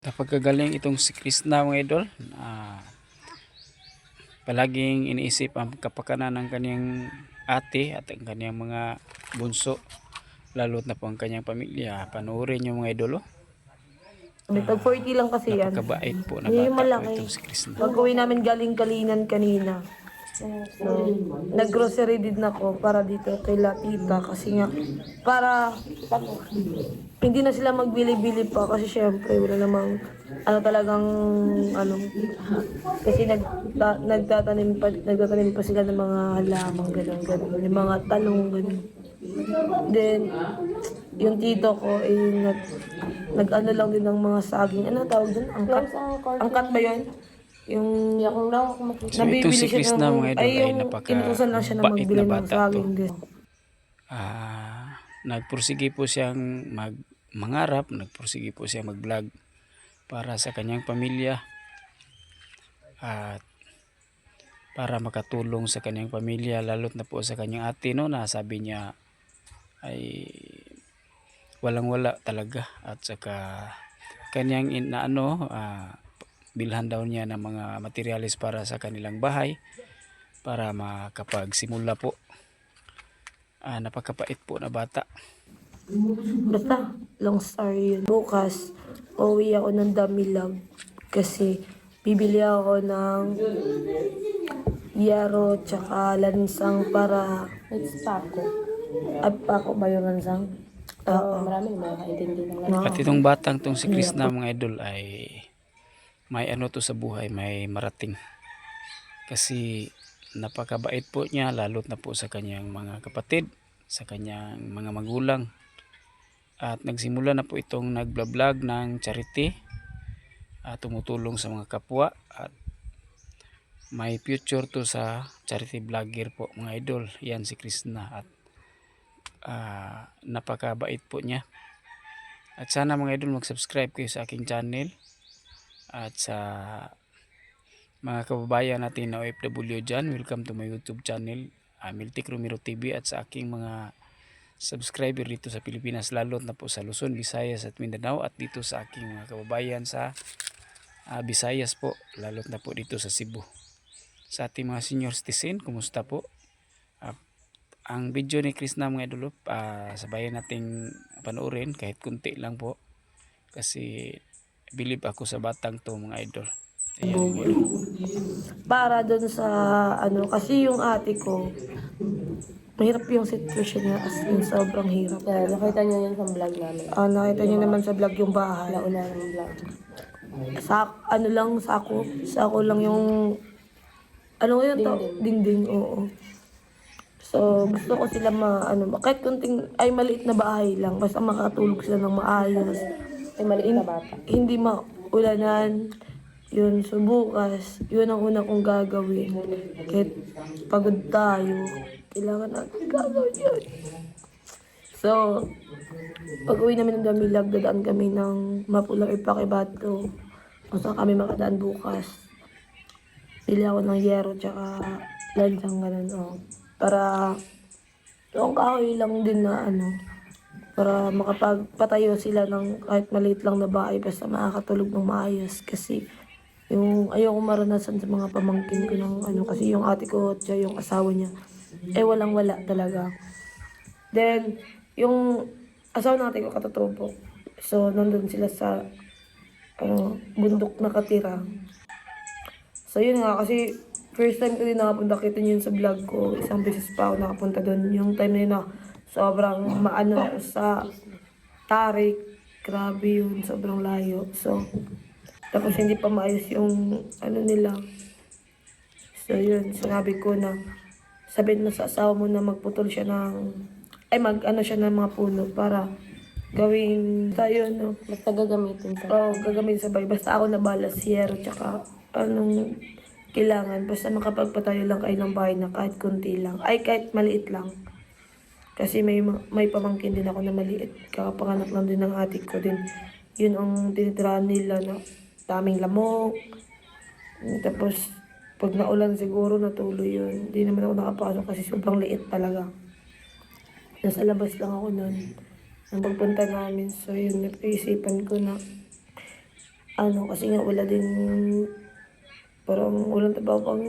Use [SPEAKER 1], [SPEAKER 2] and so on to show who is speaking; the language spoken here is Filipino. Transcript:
[SPEAKER 1] Napagkagaling itong si Krishna mga idol. Palaging iniisip ang kapakanan ng kanyang ate at ang kanyang mga bunso, lalo't na po ang kanyang pamilya. Panoorin nyo mga idol.
[SPEAKER 2] Tag 40 lang kasi yan.
[SPEAKER 1] Napakabait po na
[SPEAKER 2] Yung
[SPEAKER 1] bata po
[SPEAKER 2] malaki.
[SPEAKER 1] itong si Krishna.
[SPEAKER 2] Pag-uwi namin galing Kalinan kanina. So, nag-grocery din ako para dito kay Latita kasi nga para hindi na sila magbili-bili pa kasi syempre wala namang talagang kasi nagtatanim pa sila ng mga halaman ganun, yung mga talong ganun. Then yung tito ko nag-ano lang din ng mga saging, ano tawag doon? Angkat ba yun? Yung
[SPEAKER 1] So itong si Krishna mga idol ay
[SPEAKER 2] inutusan lang siya na
[SPEAKER 1] napakabait
[SPEAKER 2] magbili
[SPEAKER 1] na
[SPEAKER 2] ng
[SPEAKER 1] bata
[SPEAKER 2] saging
[SPEAKER 1] to.
[SPEAKER 2] din.
[SPEAKER 1] Nagpursige po siyang mangarap, nagpursige po siyang mag-vlog para sa kanyang pamilya at para makatulong sa kanyang pamilya, lalo't na po sa kanyang ate, no, na sabi niya ay walang-wala talaga, at saka kanyang bilhan daw niya ng mga materyales para sa kanilang bahay para makapagsimula po. Napakapait po na bata.
[SPEAKER 2] Basta, long story yun. Bukas, uwi ako ng Damilag kasi bibili ako ng yaro tsaka lansang para pako ba yung lansang?
[SPEAKER 3] Marami mga kaintindi ng
[SPEAKER 1] At itong batang tong si Krishna mga idol ay may to sa buhay, may marating. Kasi napakabait po niya, lalo't na po sa kanyang mga kapatid, sa kanyang mga magulang. At nagsimula na po itong nagblog ng charity, tumutulong sa mga kapwa, at may future to sa charity vlogger po mga idol. Yan si Krishna, at napakabait po niya. At sana mga idol mag-subscribe kayo sa aking channel, at sa mga kababayan natin na OFW dyan, welcome to my YouTube channel, Miltic Romero TV, at sa aking mga subscriber dito sa Pilipinas, lalo na po sa Luzon, Visayas at Mindanao, at dito sa aking mga kababayan sa Visayas po, lalo na po dito sa Cebu. Sa ating mga senior citizen, kumusta po? Ang video ni Krishna mga idol, sabayan nating panoorin kahit kunti lang po, kasi believe ako sa batang to mga idol. Ayan.
[SPEAKER 2] Para doon sa kasi yung ate ko mahirap yung sitwasyon niya, as in sobrang hirap.
[SPEAKER 3] nakita niyo yun sa vlog namin.
[SPEAKER 2] Nakita niyo naman sa vlog yung bahay.
[SPEAKER 3] Nauna ng vlog.
[SPEAKER 2] Sako lang yung dingding, oo. So, gusto ko sila kahit kunting, maliit na bahay lang, basta makatulog sila ng maayos.
[SPEAKER 3] Ay maliit na bata.
[SPEAKER 2] Hindi maulanan. Yun, so bukas, yun ang una kong gagawin. Kahit pagod tayo, kailangan natin gagawin yun. So, pag uwi namin ng Damilag, dadaan kami ng Mapulang Ipakibato. Kung saan kami makadaan bukas. Bili ako ng yero tsaka lansang ganun, para yung kahoy lang din na para makapagpatayo sila ng kahit maliit lang na bahay, basta makakatulog ng maayos. Kasi yung ayoko maranasan sa mga pamangkin ko ng kasi yung ate ko at yung asawa niya walang-wala talaga. Then yung asawa ng ate ko katutubo, so nandun sila sa bundok nakatira. So yun nga, kasi first time ko din nakapunta, kita niyo yun sa vlog ko, isang beses pa ako nakapunta doon. Yung time na yun sobrang maano ako sa Tarik, grabe yun, sobrang layo. So tapos hindi pa maayos yung nila. So yun, sinabi ko na sabihin mo sa asawa mo na magputol siya ng siya ng mga puno para gawing tayo
[SPEAKER 3] Basta gagamitin sa
[SPEAKER 2] gagamitin sa bahay. Basta ako na bahala, siyero tsaka anong kailangan. Basta makapagpatayo lang kayo ng bahay na kahit kunti lang, kahit maliit lang. Kasi may pamangkin din ako na maliit, kakapanganak lang din ng atik ko din. Yun ang tinitirahan nila na daming lamok. Tapos, pag naulan siguro natuloy yun. Hindi naman ako nakapasok kasi sobrang liit talaga. Nasa labas lang ako nun. Ang pagpunta namin. So yun, napaisipan ko na Ano, kasi nga wala din, parang walang trabaho pang